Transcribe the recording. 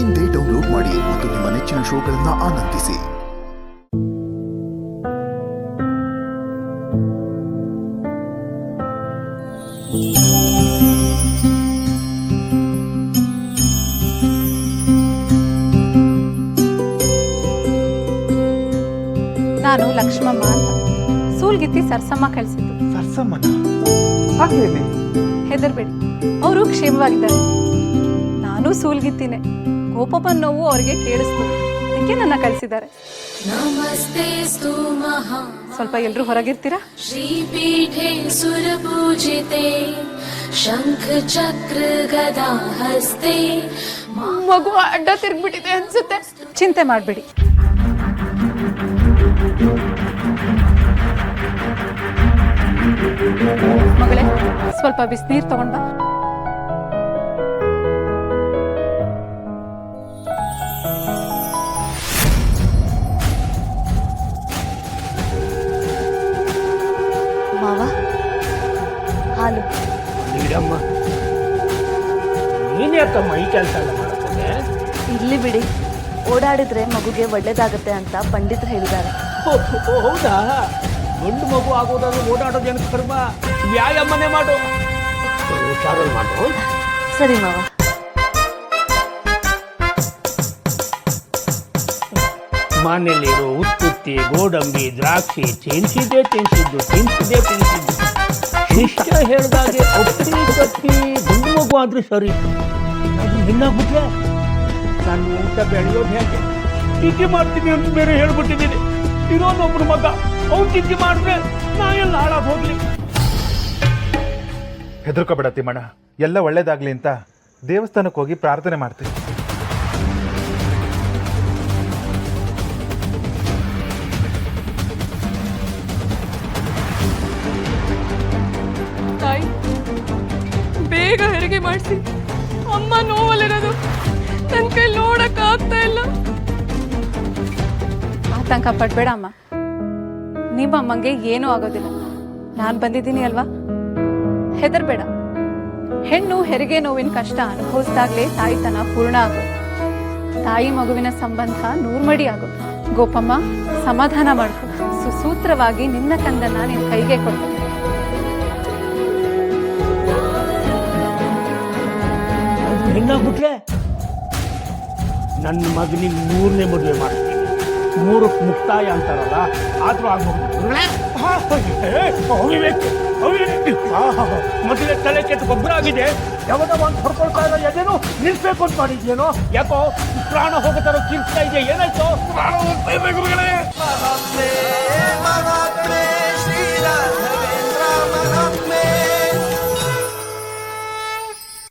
ಇಂದೇ ಡೌನ್ಲೋಡ್ ಮಾಡಿ ಮತ್ತು ನಿಮ್ಮ ನೆಚ್ಚಿನ ಶೋಗಳನ್ನು ಆನಂದಿಸಿ. ನಾನು ಲಕ್ಷ್ಮಮ್ಮ ಅಂತ ಸೂಲ್ಗಿತ್ತಿ ಸರ್ಸಮ್ಮ ಕಳಿಸಿದ್ದು. ಸರ್ಸಮ್ಮನ ಹಾಗೇನೆ ಹೆದರ್ಬೇಡಿ, ಅವರು ಕ್ಷೇಮವಾಗಿದ್ದಾರೆ. ನಾನು ಸೂಲ್ಗಿತ್ತಿನೇ. ಕೋಪಪ್ಪನ ನೋವು ಅವರಿಗೆ ಕೇಳಿಸ್ತು, ಅದಕ್ಕೆ ನನ್ನ ಕಳಿಸಿದ್ದಾರೆ. ಸ್ವಲ್ಪ ಎಲ್ರು ಹೊರಗಿರ್ತೀರಾ? ಶ್ರೀಪೀಠೆ ಸುರಪೂಜಿತೆ ಶಂಖ ಚಕ್ರ ಗದಾ ಹಸ್ತೆ. ಮಗು ಅಡ್ಡ ತಿರ್ಗ್ಬಿಟ್ಟಿದೆ ಅನ್ಸುತ್ತೆ. ಚಿಂತೆ ಮಾಡ್ಬೇಡಿ, ಮಗಳೇ ಸ್ವಲ್ಪ ಬಿಸಿನೀರು ತಗೊಂಡ. ಮಾವ ಹಾಲು. ನೀಡಮ್ಮ, ನೀನ್ಯಾಕಮ್ಮ ಈ ಕೆಲಸ ಎಲ್ಲ ಮಾಡ್ತದೆ? ಇರ್ಲಿ ಬಿಡಿ, ಓಡಾಡಿದ್ರೆ ಮಗುಗೆ ಒಳ್ಳೇದಾಗತ್ತೆ ಅಂತ ಪಂಡಿತರು ಹೇಳಿದ್ದಾರೆ. ಹೌದಾ? ಗಂಡು ಮಗು ಆಗೋದಾದ್ರೆ ಓಡಾಡೋದೇನು ಕರ್ಮ, ವ್ಯಾಯಾಮನೇ ಮಾಡು. ಹುಷಾರಲ್ಲಿ ಮಾಡು. ಸರಿ ಮಾವ. ಮನೆಯಲ್ಲಿರೋ ಉತ್ತುತ್ತಿ, ಗೋಡಂಬಿ, ದ್ರಾಕ್ಷಿ ತಿನ್ಸಿದ್ದು. ಶಿಷ್ಟ ಹೇಳ್ದಾಗೆ ಒಪ್ಪಿ ತಪ್ಪಿ ಗಂಡು ಮಗು ಆದ್ರೆ ಸರಿ. ಹೆಣ್ಣಾಗ್ಬಿಟ್ರೆ ನಾನು ಊಟ ಬೆಳೆಯೋದು ಹೇಗೆ? ಟೀಕೆ ಮಾಡ್ತೀನಿ ಅಂತ ಬೇರೆ ಹೇಳ್ಬಿಟ್ಟಿದ್ದೀನಿ. ಇರೋನೊಬ್ರು ಮಗ, ಅವ್ನು ಟೀಕೆ ಮಾಡಿದ್ರೆ ನಾ ಎಲ್ಲ ಹಾಳಾಗಿ ಹೋಗ್ಲಿ. ಹೆದರ್ಕೋಬೇಡ ತಿಮ್ಮಣ್ಣ, ಎಲ್ಲ ಒಳ್ಳೇದಾಗ್ಲಿ ಅಂತ ದೇವಸ್ಥಾನಕ್ಕೆ ಹೋಗಿ ಪ್ರಾರ್ಥನೆ ಮಾಡ್ತೀವಿ. ತಾಯಿ, ಬೇಗ ಹೆರಿಗೆ ಮಾಡಿಸಿ. ಅಮ್ಮ ನೋವಲ್ಲಿರೋದು, ನನ್ನ ಕೈ ನೋಡಕ್ ಆಗ್ತಾ ಇಲ್ಲ. ಆತಂಕ ಪಡ್ಬೇಡ ಅಮ್ಮ, ನಿಮ್ಮ ಅಮ್ಮಂಗೆ ಏನೂ ಆಗೋದಿಲ್ಲ. ನಾನು ಬಂದಿದ್ದೀನಿ ಅಲ್ವಾ, ಹೆದರ್ಬೇಡ. ಹೆಣ್ಣು ಹೆರಿಗೆ ನೋವಿನ ಕಷ್ಟ ಅನುಭವಿಸಿದಾಗ್ಲೇ ತಾಯಿತನ ಪೂರ್ಣ ಆಗೋದು. ತಾಯಿ ಮಗುವಿನ ಸಂಬಂಧ ನೂರ್ಮಡಿ ಆಗೋದು. ಗೋಪಮ್ಮ, ಸಮಾಧಾನ ಮಾಡ್ಕೊ. ಸುಸೂತ್ರವಾಗಿ ನಿನ್ನ ಕಂದನ್ನ ನಿನ್ನ ಕೈಗೆ ಕೊಡ್ತೀನಿ. ಹೆಣ್ಣಾಗ್ಬಿಟ್ರೆ ನನ್ನ ಮಗನಿಗೆ 3ನೇ ಮದುವೆ ಮಾಡ್ತೀನಿ. 3ಕ್ಕೆ ಮುಕ್ತಾಯ ಅಂತಾರಲ್ಲ, ಆದ್ರೂ ಆಗ್ಬಹುದು. ಮೊದಲೇ ತಲೆ ಕೆಟ್ಟು ಗೊಬ್ಬರ ಆಗಿದೆ. ಯಾವಾಗ ಒಂದು ಹೊಡ್ಕೊಳ್ತಾ ಇರೋ ಎದೇನೋ ನಿಲ್ಸ್ಬೇಕು ಅಂತ ಮಾಡಿದ್ಯೇನೋ? ಯಾಕೋ ಪ್ರಾಣ ಹೋಗೋ ಥರ ಕಿರ್ಸ್ತಾ ಇದೆಯಾ? ಏನಾಯ್ತು? ಪ್ರಾಣ ಹೋಗ್ತಾ ಇದೆ ಗುರುಗಳೇ.